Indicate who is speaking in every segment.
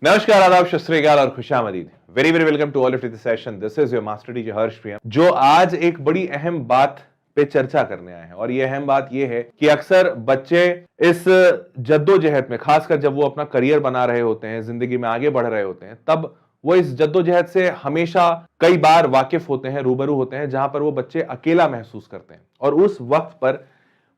Speaker 1: नमस्कार, आदाब, सत श्री अकाल और खुशामदीद। Very very welcome to all of this session. This is your master teacher Harsh Priyam, जो आज एक बड़ी अहम बात पे चर्चा करने आए हैं। और ये अहम बात ये है कि अक्सर बच्चे इस जद्दोजहद में, खासकर जब वो अपना करियर बना रहे होते हैं, जिंदगी में आगे बढ़ रहे होते हैं, तब वो इस जद्दोजहद से हमेशा कई बार वाकिफ होते हैं, रूबरू होते हैं, जहां पर वो बच्चे अकेला महसूस करते हैं। और उस वक्त पर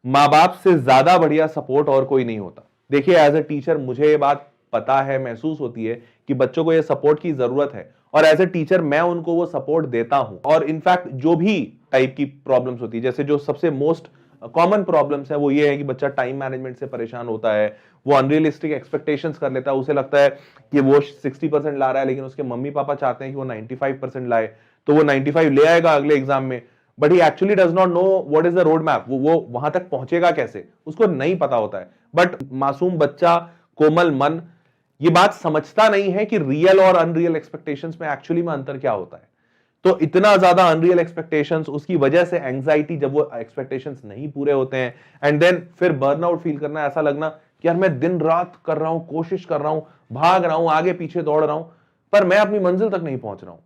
Speaker 1: माँ बाप से ज्यादा बढ़िया सपोर्ट और कोई नहीं होता। देखिए, एज ए टीचर मुझे ये बात पता है, महसूस होती है कि बच्चों को ये सपोर्ट की जरूरत है, और एज ए टीचर मैं उनको वो सपोर्ट देता हूं। और इनफैक्ट जो भी टाइप की प्रॉब्लम्स होती है, जैसे जो सबसे मोस्ट कॉमन प्रॉब्लम्स है वो ये है कि बच्चा टाइम मैनेजमेंट से परेशान होता है, वो अनरियलिस्टिक एक्सपेक्टेशंस कर लेता है, उसे लगता है कि वो 60% ला रहा है, लेकिन उसके मम्मी पापा चाहते हैं कि वो 95% लाए, तो वो 95 ले आएगा अगले एग्जाम में, but he actually does not know what is the road map. वो वहां तक पहुंचेगा कैसे, उसको नहीं पता होता है। बट मासूम बच्चा, कोमल मन, ये बात समझता नहीं है कि रियल और अनरियल एक्सपेक्टेशंस में एक्चुअली में अंतर क्या होता है। तो इतना ज्यादा अनरियल एक्सपेक्टेशंस, उसकी वजह से एंजाइटी, जब वो एक्सपेक्टेशंस नहीं पूरे होते हैं, एंड देन फिर बर्नआउट फील करना, ऐसा लगना कि यार मैं दिन रात कर रहा हूं, कोशिश कर रहा हूं, भाग रहा हूं, आगे पीछे दौड़ रहा हूं, पर मैं अपनी मंजिल तक नहीं पहुंच रहा हूं।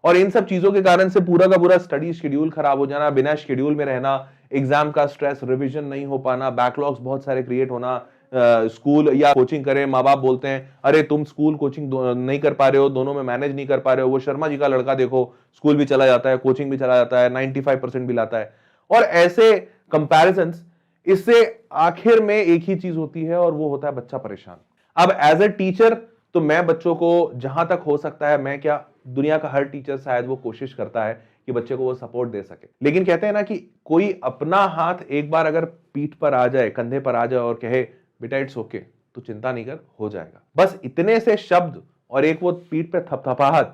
Speaker 1: और इन सब चीजों के कारण से पूरा का पूरा स्टडी शेड्यूल खराब हो जाना, बिना शेड्यूल में रहना, एग्जाम का स्ट्रेस, रिवीजन नहीं हो पाना, बैकलॉग्स बहुत सारे क्रिएट होना। स्कूल या कोचिंग करें, माँ बाप बोलते हैं अरे तुम स्कूल कोचिंग नहीं कर पा रहे हो, दोनों में मैनेज नहीं कर पा रहे हो। वो शर्मा जी का लड़का देखो, स्कूल भी चला जाता है, कोचिंग भी चला जाता है, 95% भी लाता है। और ऐसे कंपैरिजंस, इससे आखिर में एक ही चीज होती है, और वो होता है बच्चा परेशान। अब एज ए टीचर तो मैं बच्चों को जहां तक हो सकता है, मैं क्या, दुनिया का हर टीचर शायद वो कोशिश करता है कि बच्चे को वो सपोर्ट दे सके। लेकिन कहते हैं ना कि कोई अपना हाथ एक बार अगर पीठ पर आ जाए, कंधे पर आ जाए और कहे बेटा इट्स ओके, तो चिंता नहीं कर, हो जाएगा। बस इतने से शब्द और एक वो पीठ पे थपथपाहट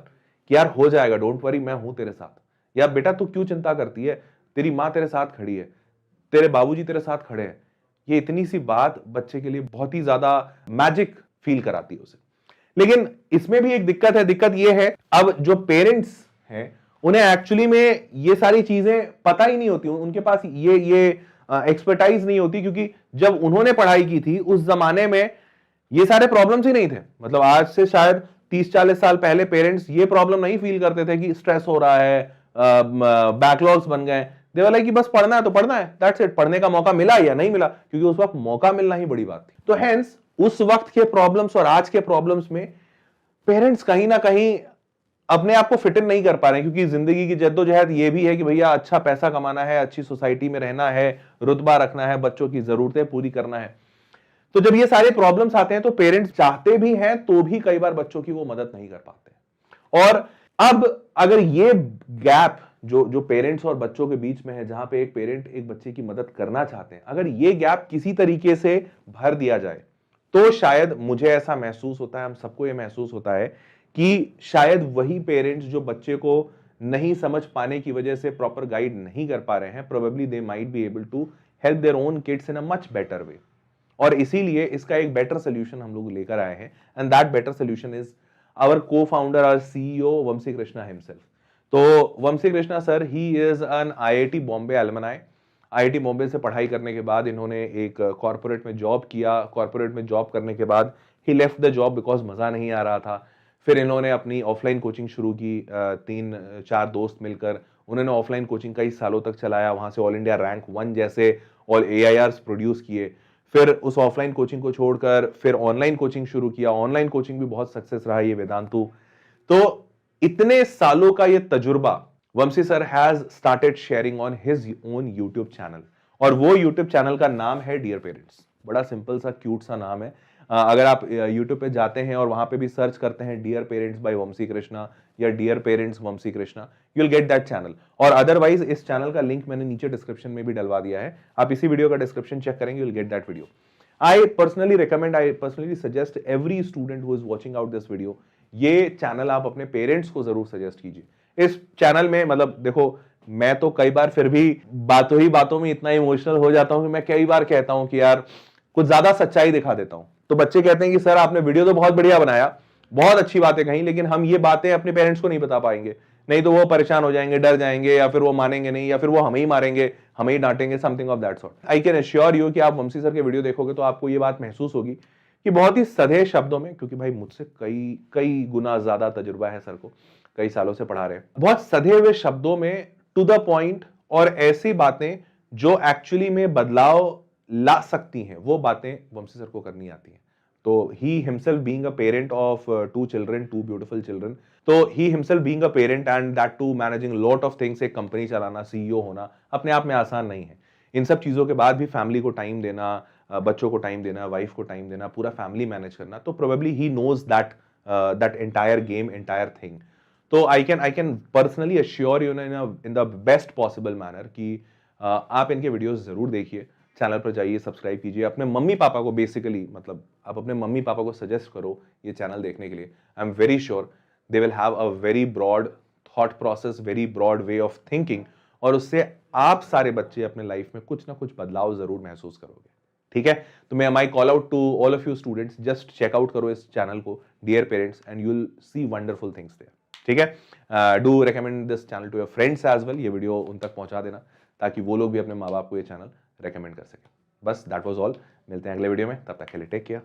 Speaker 1: कि यार हो जाएगा, डोंट वरी, मैं हूं तेरे साथ, या बेटा तू क्यों चिंता करती है, तेरी मां तेरे साथ खड़ी है, तेरे बाबूजी तेरे साथ खड़े हैं। ये इतनी सी बात बच्चे के लिए बहुत ही ज्यादा मैजिक फील कराती है उसे। लेकिन इसमें भी एक दिक्कत है। दिक्कत ये है, अब जो पेरेंट्स हैं उन्हें एक्चुअली में ये सारी चीजें पता ही नहीं होती, उनके पास ये एक्सपर्टाइज नहीं होती, क्योंकि जब उन्होंने पढ़ाई की थी उस जमाने में ये सारे प्रॉब्लम्स ही नहीं थे। मतलब आज से शायद 30-40 साल पहले पेरेंट्स ये प्रॉब्लम नहीं फील करते थे कि स्ट्रेस हो रहा है, बैकलॉग्स बन गए। दे वर लाइक कि बस पढ़ना है तो पढ़ना है, दैट्स इट। पढ़ने का मौका मिला या नहीं मिला, क्योंकि उस वक्त मौका मिलना ही बड़ी बात थी। तो हेंस उस वक्त के प्रॉब्लम्स और आज के प्रॉब्लम्स में पेरेंट्स कहीं ना कहीं अपने आप को फिट इन नहीं कर पा रहे हैं, क्योंकि जिंदगी की जद्दोजहद ये भी है कि भैया अच्छा पैसा कमाना है, अच्छी सोसाइटी में रहना है, रुतबा रखना है, बच्चों की जरूरतें पूरी करना है। तो जब ये सारे प्रॉब्लम्स आते हैं तो पेरेंट्स चाहते भी हैं तो भी कई बार बच्चों की वो मदद नहीं कर पाते। और अब अगर ये गैप जो पेरेंट्स और बच्चों के बीच में है, जहां पे एक पेरेंट एक बच्चे की मदद करना चाहते हैं, अगर ये गैप किसी तरीके से भर दिया जाए, तो शायद, मुझे ऐसा महसूस होता है, हम सबको ये महसूस होता है कि शायद वही पेरेंट्स जो बच्चे को नहीं समझ पाने की वजह से प्रॉपर गाइड नहीं कर पा रहे हैं, probably they might be able to help their own kids in a much better way. और इसीलिए इसका एक बेटर सोल्यूशन हम लोग लेकर आए हैं, and that better solution is our co-founder और सीईओ वंशी कृष्णा हिमसेल्फ। तो Vamshi Krishna sir, he is an IIT Bombay alumni. IIT Bombay से पढ़ाई करने के बाद इन्होंने एक कॉर्पोरेट में जॉब किया। कॉर्पोरेट में जॉब करने के बाद ही लेफ्ट द जॉब बिकॉज मजा नहीं आ रहा था। फिर इन्होंने अपनी ऑफलाइन कोचिंग शुरू की, 3-4 दोस्त मिलकर उन्होंने ऑफलाइन कोचिंग कई सालों तक चलाया। वहां से ऑल इंडिया रैंक 1 जैसे ऑल AIRs प्रोड्यूस किए। फिर उस ऑफलाइन कोचिंग को छोड़कर फिर ऑनलाइन कोचिंग शुरू किया। ऑनलाइन कोचिंग भी बहुत सक्सेस रहा ये वेदांतु। तो इतने सालों का ये तजुर्बा Vamshi sir has started sharing on his own YouTube channel, और वो यूट्यूब चैनल का नाम है डियर पेरेंट्स। बड़ा सिंपल सा क्यूट सा नाम है। अगर आप यूट्यूब पे जाते हैं और वहां पे भी सर्च करते हैं dear parents by Vanshi Krishna या dear parents Vanshi Krishna, you will get that channel. और अदरवाइज इस चैनल का लिंक मैंने नीचे डिस्क्रिप्शन में भी डलवा दिया है, आप इसी वीडियो का डिस्क्रिप्शन चेक करेंगे, you will get that video. I personally suggest every student who is watching out this video, ये चैनल आप अपने पेरेंट्स को जरूर सजेस्ट कीजिए। इस चैनल में, मतलब देखो, मैं तो कई बार फिर भी बातों ही बातों में इतना इमोशनल हो जाता हूं कि मैं कई बार कहता हूं कि यार कुछ ज्यादा सच्चाई दिखा देता हूं। तो बच्चे कहते हैं कि सर आपने वीडियो तो बहुत बढ़िया बनाया, बहुत अच्छी बातें कही, लेकिन हम ये बातें अपने पेरेंट्स को नहीं बता पाएंगे, नहीं तो वो परेशान हो जाएंगे, डर जाएंगे, या फिर वो मानेंगे नहीं, या फिर वो हमें ही मारेंगे, हमें ही डांटेंगे, something of that sort. I can assure you कि आप वंशी सर के वीडियो देखोगे तो आपको ये बात महसूस होगी कि बहुत ही सधे शब्दों में, क्योंकि भाई मुझसे कई कई गुना ज्यादा तजुर्बा है सर को, कई सालों से पढ़ा रहे हैं, बहुत सधे हुए शब्दों में टू द पॉइंट और ऐसी बातें जो एक्चुअली में बदलाव ला सकती हैं, वो बातें वंशी सर को करनी आती हैं। तो he himself being a parent of two children, two beautiful children, तो he himself being a parent and that too managing lot of things, एक कंपनी चलाना, सीईओ होना अपने आप में आसान नहीं है। इन सब चीजों के बाद भी फैमिली को टाइम देना, बच्चों को टाइम देना, वाइफ को टाइम देना, पूरा फैमिली मैनेज करना, तो probably he knows that that entire game, entire thing. तो I can personally assure you in the best possible manner कि आप इनके वीडियोस जरूर देखिए, चैनल पर जाइए, सब्सक्राइब कीजिए, अपने मम्मी पापा को बेसिकली, मतलब आप अपने मम्मी पापा को सजेस्ट करो ये चैनल देखने के लिए। I am very sure they will have a very broad thought process, very broad way of thinking, और उससे आप सारे बच्चे अपने लाइफ में कुछ ना कुछ बदलाव जरूर महसूस करोगे। ठीक है, तो मैं my call out to all of you students, just check out करो इस चैनल को, dear parents, and you will see wonderful things there. ठीक है, do recommend this channel to your friends as well, ये वीडियो उन तक पहुंचा देना ताकि वो लोग भी अपने माँ बाप को ये चैनल रेकमेंड कर सकें। बस दैट वाज ऑल, मिलते हैं अगले वीडियो में, तब तक के लिए टेक केयर।